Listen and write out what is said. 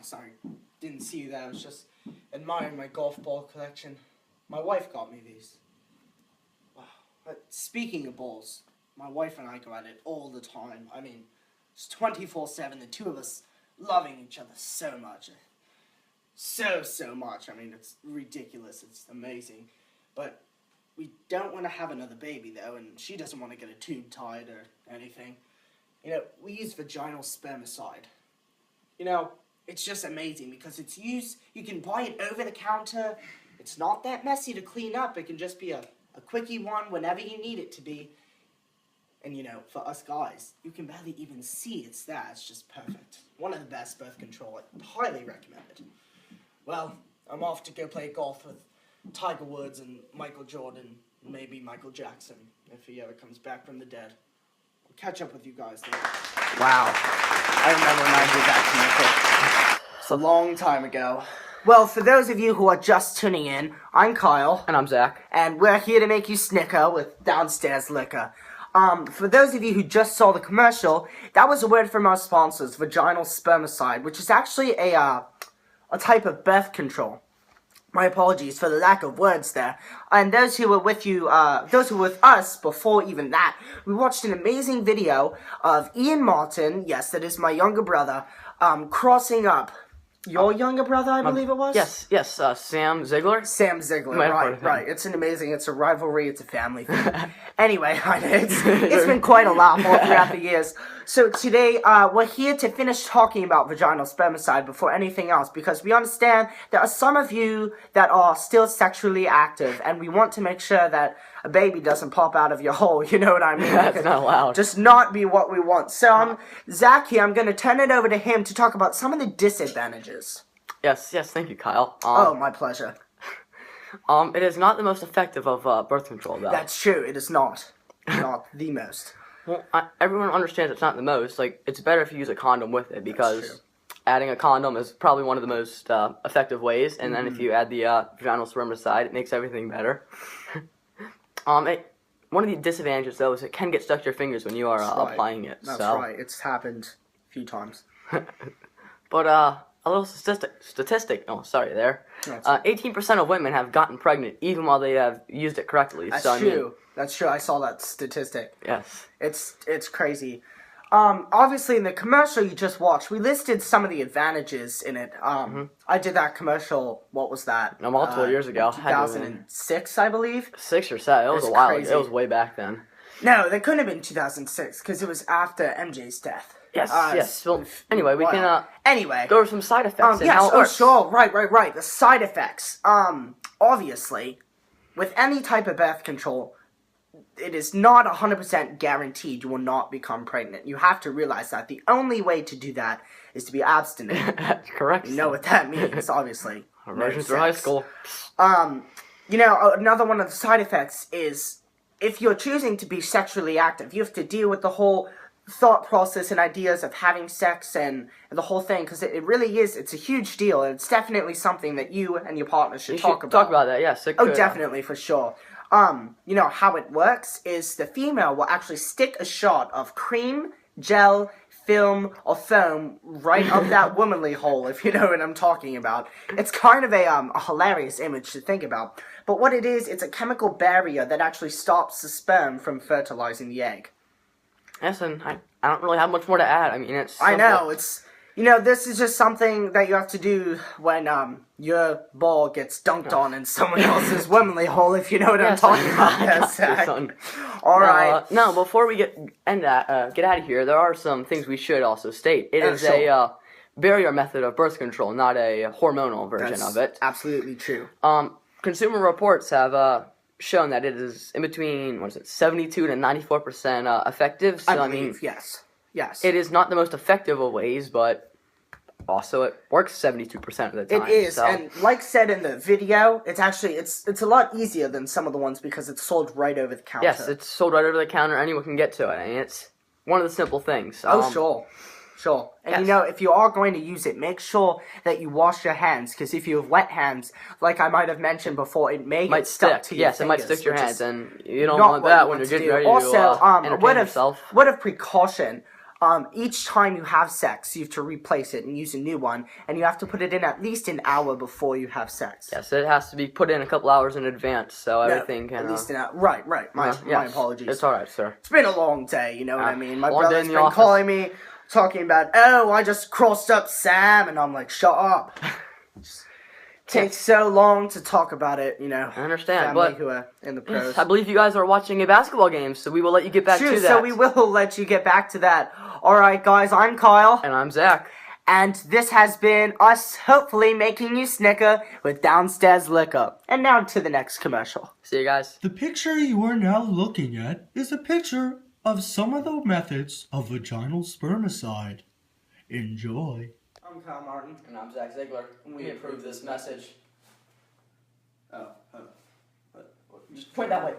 sorry, didn't see you there. I was just admiring my golf ball collection. My wife got me these. Wow. But speaking of balls, my wife and I go at it all the time. I mean, it's 24/7, the two of us loving each other so much. So much. I mean, it's ridiculous. It's amazing. But we don't want to have another baby, though, and she doesn't want to get a tube tied or anything. You know, we use vaginal spermicide. You know, it's just amazing because it's used, you can buy it over the counter. It's not that messy to clean up. It can just be a quickie one whenever you need it to be. And, you know, for us guys, you can barely even see it's there. It's just perfect. One of the best birth control. I highly recommend it. Well, I'm off to go play golf with Tiger Woods and Michael Jordan, maybe Michael Jackson, if he ever comes back from the dead. I'll catch up with you guys later. Wow. I remember when I did that to It's a long time ago. Well, for those of you who are just tuning in, I'm Kyle. And I'm Zach. And we're here to make you snicker with downstairs liquor. For those of you who just saw the commercial, that was a word from our sponsors, vaginal spermicide, which is actually a type of birth control. My apologies for the lack of words there. And those who were with you, those who were with us before even that, we watched an amazing video of Ian Martin, yes, that is my younger brother, crossing up. Your younger brother, I believe it was? Yes, Sam Ziegler. Sam Ziegler, right. It's a rivalry, it's a family thing. Anyway, it's been quite a lot more throughout the years. So today, we're here to finish talking about vaginal spermicide before anything else, because we understand there are some of you that are still sexually active, and we want to make sure that a baby doesn't pop out of your hole, you know what I mean? That's not allowed. Just not be what we want. So, Zach here, I'm going to turn it over to him to talk about some of the disadvantages. Yes, thank you, Kyle. Oh, my pleasure. It is not the most effective of birth control, though. That's true, it is not. Not the most. Well, everyone understands it's not the most. Like, it's better if you use a condom with it, because adding a condom is probably one of the most effective ways, and then if you add the vaginal spermicide, it makes everything better. One of the disadvantages, though, is it can get stuck to your fingers when you are applying it. That's right. It's happened a few times. But a little statistic. Oh, sorry there. 18% of women have gotten pregnant even while they have used it correctly. That's true. That's true. I saw that statistic. Yes. It's crazy. Obviously, in the commercial you just watched, we listed some of the advantages in it. I did that commercial, what was that? Multiple years ago. 2006, I believe? 6 or 7. It was a while crazy. ago. It was way back then. No, that couldn't have been 2006, because it was after MJ's death. Yes. Well, anyway, we can go over some side effects and how it works. Sure. Right. The side effects. Obviously, with any type of birth control, it is not 100% guaranteed you will not become pregnant. You have to realize that. The only way to do that is to be abstinent. That's correct. You know what that means, obviously. Immersion through high school. You know, another one of the side effects is if you're choosing to be sexually active, you have to deal with the whole thought process and ideas of having sex and the whole thing, because it really is, it's a huge deal, and it's definitely something that you and your partner should talk about. Talk about that, yes. Oh, definitely, for sure. You know, how it works is the female will actually stick a shot of cream, gel, film, or foam right up that womanly hole, if you know what I'm talking about. It's kind of a hilarious image to think about. But what it is, it's a chemical barrier that actually stops the sperm from fertilizing the egg. Yes, and I don't really have much more to add. I mean, it's simple. I know, you know, this is just something that you have to do when, your ball gets dunked on in someone else's womanly hole, if you know what I'm talking about. Yes, Zach. Alright. No, before we get out of here, there are some things we should also state. It is a barrier method of birth control, not a hormonal version of it. Absolutely true. Consumer Reports have shown that it is in between 72 to 94% effective. So, I believe, yes. It is not the most effective of ways, but also it works 72% of the time. It is, and like said in the video, it's actually it's a lot easier than some of the ones because it's sold right over the counter. Yes, it's sold right over the counter. Anyone can get to it. I mean, it's one of the simple things. Sure. And you know, if you are going to use it, make sure that you wash your hands, because if you have wet hands, like I might have mentioned before, it might get stuck to your fingers. Yes, it might stick to your hands, and you don't want that when you're getting ready to entertain yourself. Word of precaution, each time you have sex, you have to replace it and use a new one, and you have to put it in at least an hour before you have sex. Yes, it has to be put in a couple hours in advance, so everything can... At least an hour. Right. My apologies. It's alright, sir. It's been a long day, you know what I mean? My long day brother's in the been office. calling me, talking about, oh, I just crossed up Sam, and I'm like, shut up. Takes so long to talk about it, you know. I understand, family but who are in the pros. I believe you guys are watching a basketball game, so we will let you get back to that. So we will let you get back to that. Alright, guys, I'm Kyle. And I'm Zach. And this has been us hopefully making you snicker with Downstairs Liquor. And now to the next commercial. See you guys. The picture you are now looking at is a picture of some of the methods of vaginal spermicide. Enjoy. I'm Kyle Martin. And I'm Zach Ziegler. We approve this message. Oh. Just point that way.